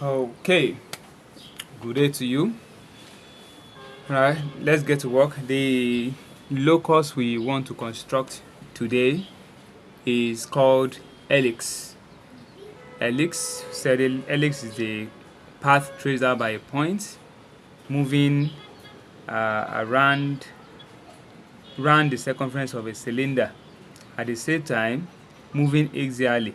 Okay, good day to you. Alright, let's get to work. The locus we want to construct today is called helix. Helix is the path traced out by a point moving around the circumference of a cylinder, at the same time moving axially.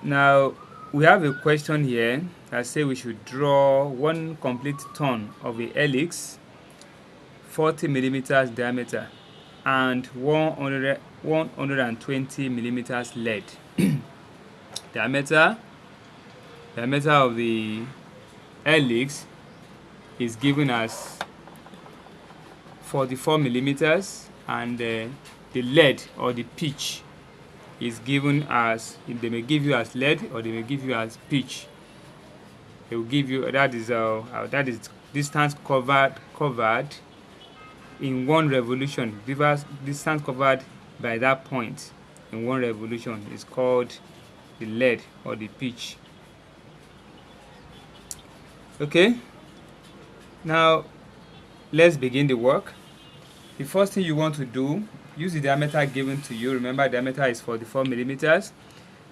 Now we have a question here that say we should draw one complete turn of a helix 40 millimeters diameter and 120 millimeters lead. diameter of the helix is given as 44 millimeters, and the lead or the pitch is given as, they may give you as lead or they may give you as pitch. They will give you that is distance covered in one revolution. Distance covered by that point in one revolution is called the lead or the pitch. Okay, now let's begin the work. The first thing you want to do, use the diameter given to you. Remember, diameter is 44 millimeters.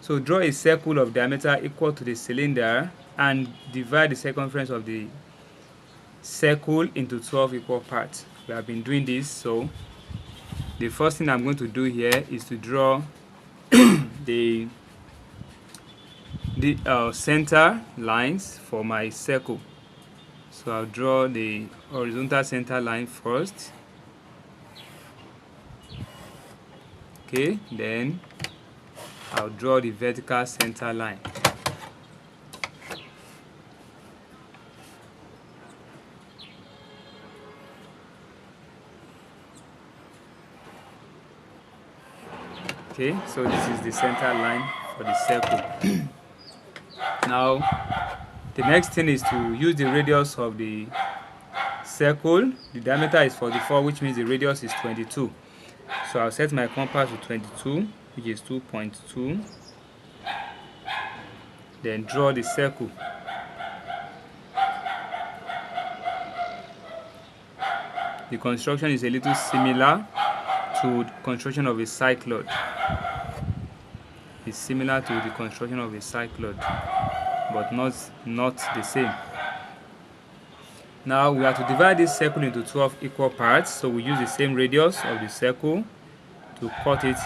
So draw a circle of diameter equal to the cylinder and divide the circumference of the circle into 12 equal parts. We have been doing this, so the first thing I'm going to do here is to draw the center lines for my circle. So I'll draw the horizontal center line first. Okay, then I'll draw the vertical center line. Okay, so this is the center line for the circle. Now, the next thing is to use the radius of the circle. The diameter is 44, which means the radius is 22. So I'll set my compass to 22, which is 2.2. Then draw the circle. The construction is a little similar to the construction of a cycloid. It's similar to the construction of a cycloid, but not the same. Now we have to divide this circle into 12 equal parts, so we use the same radius of the circle to cut it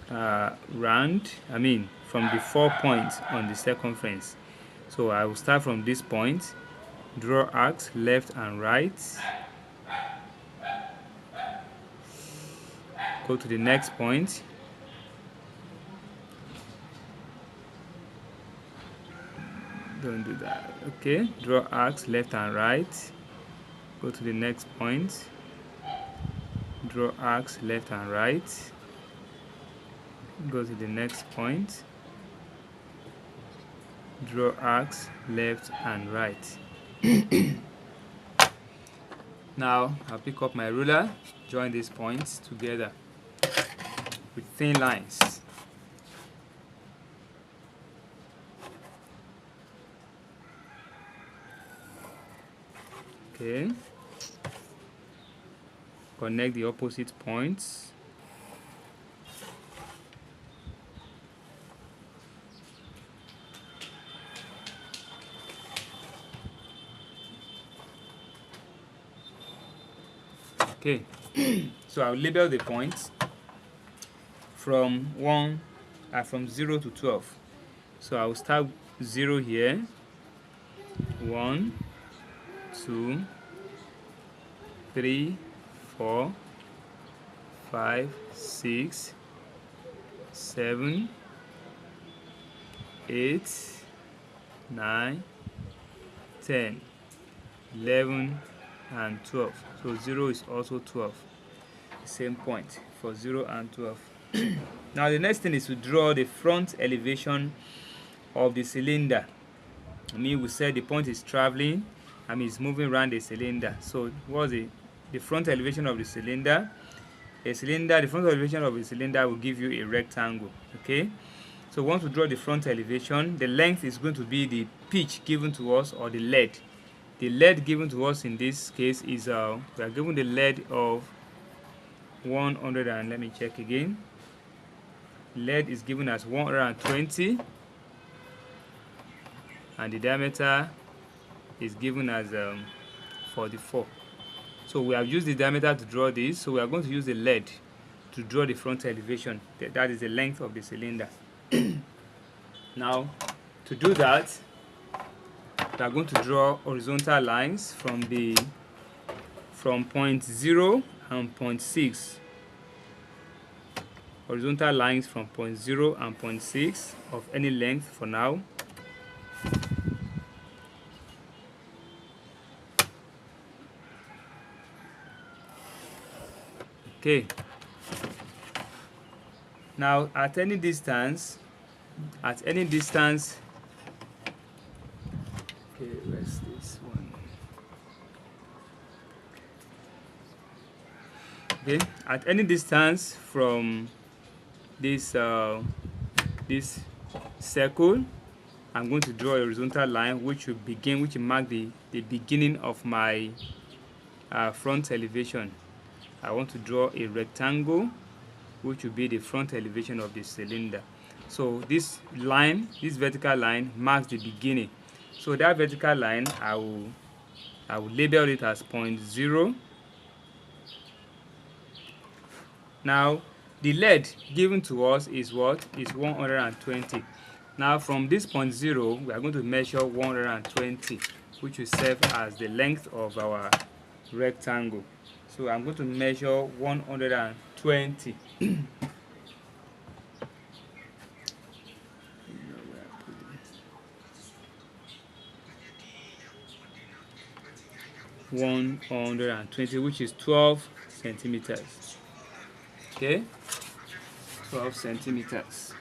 from the 4 points on the circumference. So I will start from this point, draw arcs left and right, go to the next point, don't do that. Okay, draw arcs left and right, go to the next point, draw arcs left and right, go to the next point, draw arcs left and right. Now I'll pick up my ruler, join these points together with thin lines. Okay, connect the opposite points. Okay, so I'll label the points from 0 to 12. So I'll start 0 here, 1, 2, 3, 4, 5, 6, 7, 8, 9, 10, 11, and 12. So 0 is also 12. The same point for 0 and 12. Now the next thing is to draw the front elevation of the cylinder. We said the point is traveling, it's moving around the cylinder. So what's the front elevation of the cylinder? The front elevation of a cylinder will give you a rectangle. Okay, So once we draw the front elevation, the length is going to be the pitch given to us, or the lead. The lead given to us in this case is we are given the lead of 100, and let me check again. Lead is given as 120, and the diameter is given as 44. So we have used the diameter to draw this, so we are going to use the lead to draw the front elevation. That is the length of the cylinder. Now, to do that, we are going to draw horizontal lines from point 0 and point 6. Horizontal lines from point 0 and point 6 of any length for now. Okay. Now at any distance, okay, where's this one? Okay, at any distance from this circle, I'm going to draw a horizontal line which will mark the beginning of my front elevation. I want to draw a rectangle which will be the front elevation of the cylinder. So this vertical line marks the beginning. So that vertical line, I will label it as point 0. Now the lead given to us is what? Is 120. Now from this point 0, we are going to measure 120, which will serve as the length of our rectangle. So I'm going to measure 120. which is 12 centimeters. Okay, 12 centimeters.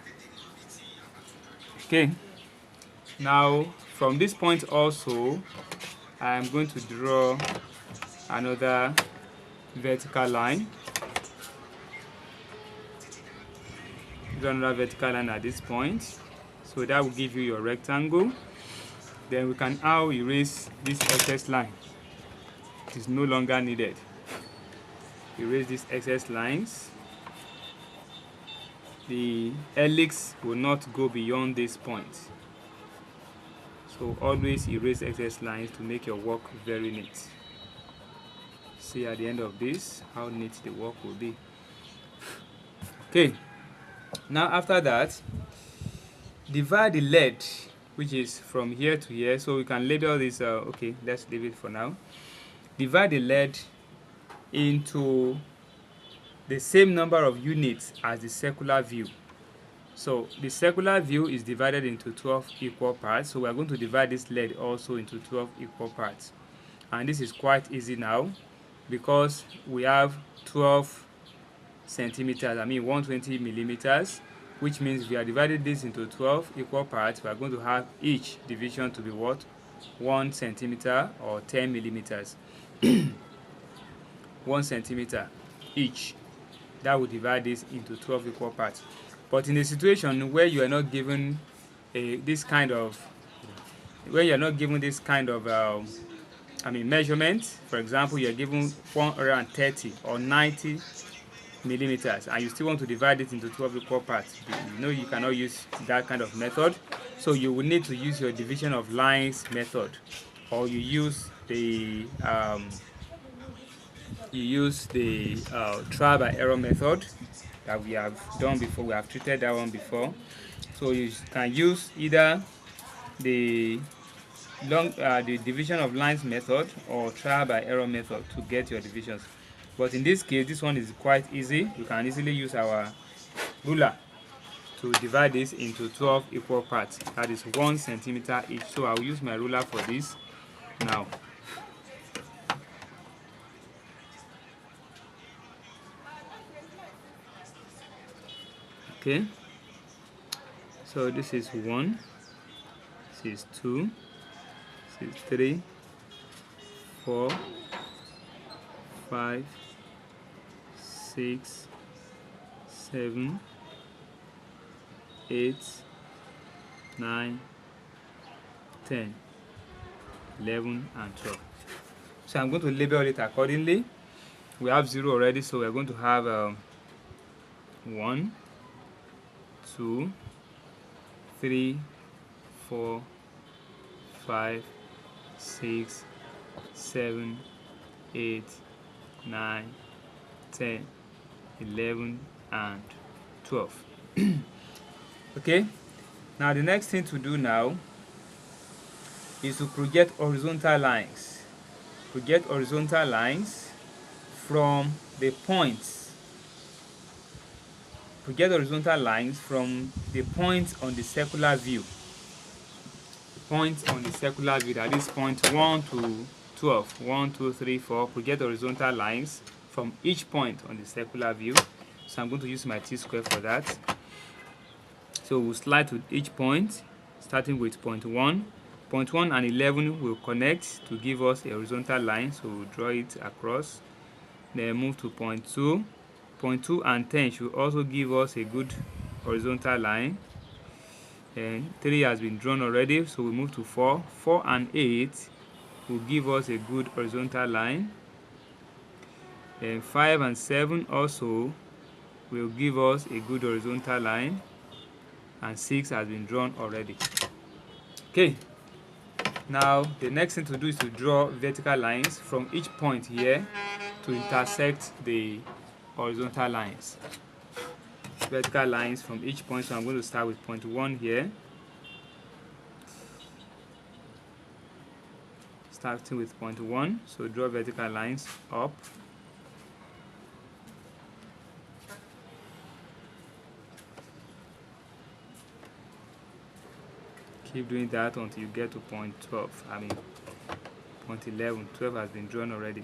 Okay, now from this point also, I am going to draw another vertical line. Draw another vertical line at this point. So that will give you your rectangle. Then we can now erase this excess line. It is no longer needed. Erase these excess lines. The helix will not go beyond this point. So always erase excess lines to make your work very neat. See at the end of this how neat the work will be. Okay, now after that, divide the lead, which is from here to here. So we can label this, okay, let's leave it for now. Divide the lead into the same number of units as the circular view. So the circular view is divided into 12 equal parts. So we are going to divide this lead also into 12 equal parts. And this is quite easy now because we have 12 centimeters, 120 millimeters, which means we are dividing this into 12 equal parts. We are going to have each division to be what? 1 centimeter or 10 millimeters. 1 centimeter each. That will divide this into 12 equal parts. But in a situation where you are not given this kind of measurement, for example, you are given 130 or 90 millimeters, and you still want to divide it into 12 equal parts, you know you cannot use that kind of method. So you will need to use your division of lines method, or you use the trial by error method that we have done before. We have treated that one before. So you can use either the division of lines method or trial by error method to get your divisions. But in this case, this one is quite easy. We can easily use our ruler to divide this into 12 equal parts. That is 1 centimeter each. So I'll use my ruler for this now. Okay, so this is 1, this is 2, this is 3, 4, 5, 6, 7, 8, 9, 10, 11, and 12. So I'm going to label it accordingly. We have 0 already, so we're going to have 1, 2, 3, 4, 5, 6, 7, 8, 9, 10, 11, and 12. Okay, now the next thing to do now is to project horizontal lines. Project horizontal lines from the points. Project horizontal lines from the points on the circular view. Points on the circular view, that is point 1 to 12. 1, 2, 3, 4. Project horizontal lines from each point on the circular view. So I'm going to use my T-square for that. So we'll slide to each point, starting with point 1. Point 1 and 11 will connect to give us a horizontal line, so we'll draw it across. Then move to point 2. Point 2 and 10 should also give us a good horizontal line. And 3 has been drawn already, so we move to 4. 4 and 8 will give us a good horizontal line. And 5 and 7 also will give us a good horizontal line. And 6 has been drawn already. Okay, now the next thing to do is to draw vertical lines from each point here to intersect the horizontal lines. Vertical lines from each point, so I'm going to start with point 1 here. Starting with point 1, so draw vertical lines up. Keep doing that until you get to point 12. I mean, point 11. 12 has been drawn already.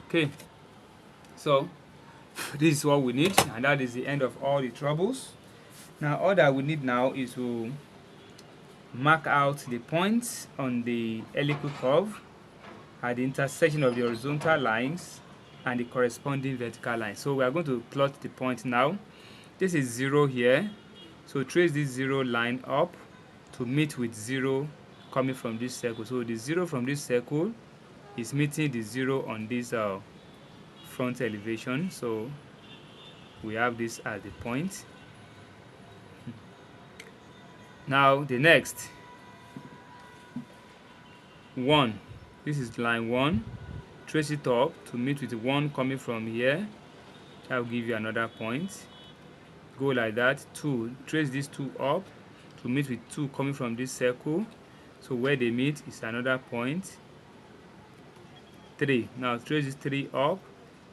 Okay, so this is what we need, and that is the end of all the troubles. Now all that we need now is to mark out the points on the helical curve at the intersection of the horizontal lines and the corresponding vertical lines. So we are going to plot the point now. This is 0 here, so trace this 0 line up to meet with 0 coming from this circle. So the 0 from this circle is meeting the 0 on this front elevation, so we have this as the point. Now the next 1, this is line 1, trace it up to meet with 1 coming from here. That will give you another point. Go like that. 2, trace these 2 up to meet with 2 coming from this circle, so where they meet is another point. 3, now trace this 3 up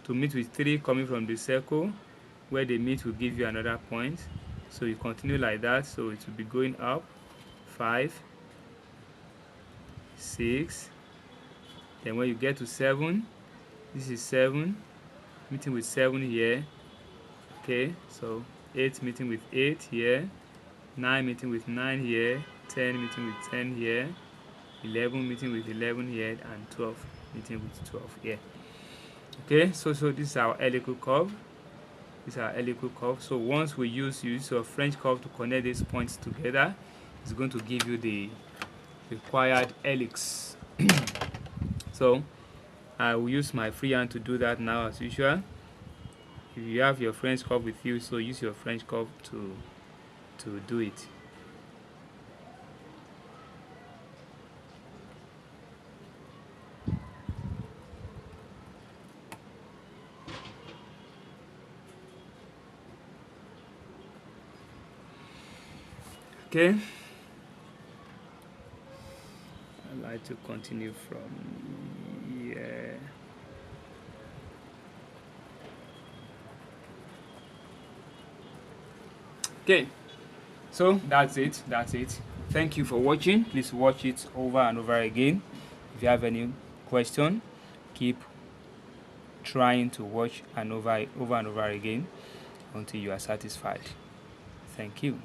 to meet with 3 coming from the circle, where they meet will give you another point. So you continue like that, so it will be going up. 5, 6, then when you get to 7, this is 7 meeting with 7 here. Okay, so 8 meeting with 8 here, 9 meeting with 9 here, 10 meeting with 10 here, 11 meeting with 11 here, and 12 meeting with 12 here. Okay, so this is our helical curve. This is our helical curve. So once we use your French curve to connect these points together, it's going to give you the required helix. So I will use my free hand to do that now as usual. If you have your French curve with you, so use your French curve to do it. Okay, I'd like to continue from Okay, so that's it. Thank you for watching. Please watch it over and over again. If you have any question, keep trying to watch over and over again until you are satisfied. Thank you.